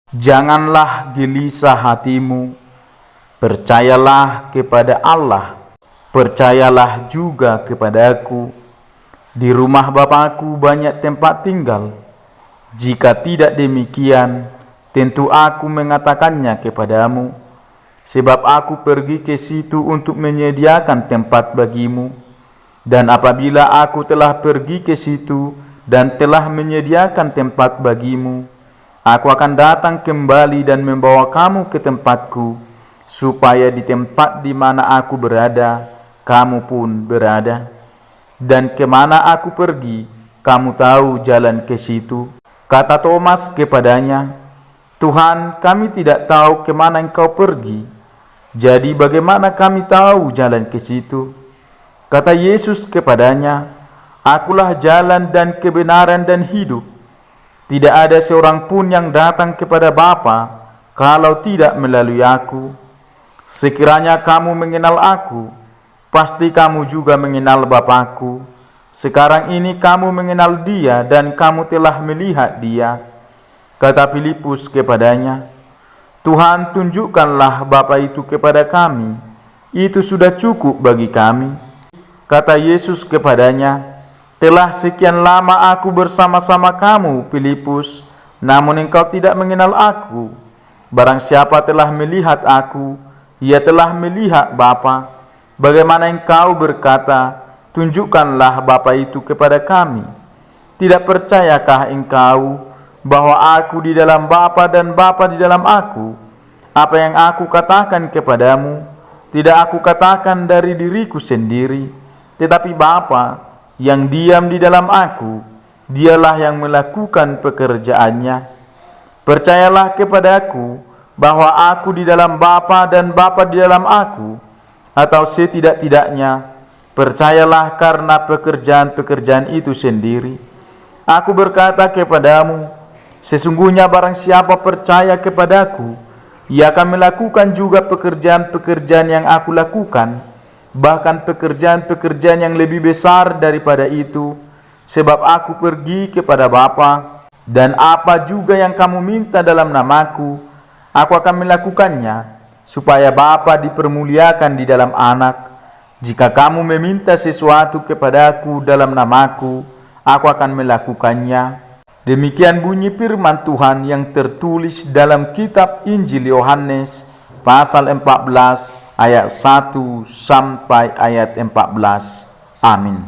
Janganlah gelisah hatimu, percayalah kepada Allah, percayalah juga kepadaku. Di rumah Bapakku banyak tempat tinggal. Jika tidak demikian, tentu aku mengatakannya kepadamu, sebab aku pergi ke situ untuk menyediakan tempat bagimu. Dan apabila aku telah pergi ke situ dan telah menyediakan tempat bagimu, aku akan datang kembali dan membawa kamu ke tempatku, supaya di tempat di mana aku berada, kamu pun berada. Dan kemana aku pergi, kamu tahu jalan ke situ. Kata Thomas kepadanya, Tuhan, kami tidak tahu kemana engkau pergi. Jadi bagaimana kami tahu jalan ke situ? Kata Yesus kepadanya, Akulah jalan dan kebenaran dan hidup. Tidak ada seorang pun yang datang kepada Bapa kalau tidak melalui aku. Sekiranya kamu mengenal aku, pasti kamu juga mengenal Bapakku. Sekarang ini kamu mengenal Dia dan kamu telah melihat Dia. Kata Filipus kepadanya, Tuhan, tunjukkanlah Bapa itu kepada kami. Itu sudah cukup bagi kami. Kata Yesus kepadanya, telah sekian lama aku bersama-sama kamu, Filipus, namun engkau tidak mengenal aku. Barang siapa telah melihat aku, ia telah melihat Bapa. Bagaimana engkau berkata, tunjukkanlah Bapa itu kepada kami? Tidak percayakah engkau bahwa aku di dalam Bapa dan Bapa di dalam aku? Apa yang aku katakan kepadamu, tidak aku katakan dari diriku sendiri, tetapi Bapa yang diam di dalam aku, dialah yang melakukan pekerjaannya. Percayalah kepadaku bahwa aku di dalam Bapa dan Bapa di dalam aku, atau setidak-tidaknya percayalah karena pekerjaan-pekerjaan itu sendiri. Aku berkata kepadamu, sesungguhnya barang siapa percaya kepadaku, ia akan melakukan juga pekerjaan-pekerjaan yang aku lakukan, bahkan pekerjaan-pekerjaan yang lebih besar daripada itu, sebab aku pergi kepada Bapa, dan apa juga yang kamu minta dalam namaku, aku akan melakukannya, supaya Bapa dipermuliakan di dalam Anak. Jika kamu meminta sesuatu kepadaku dalam namaku, aku akan melakukannya. Demikian bunyi firman Tuhan yang tertulis dalam kitab Injil Yohanes pasal 14 ayat 1 sampai ayat 14. Amin.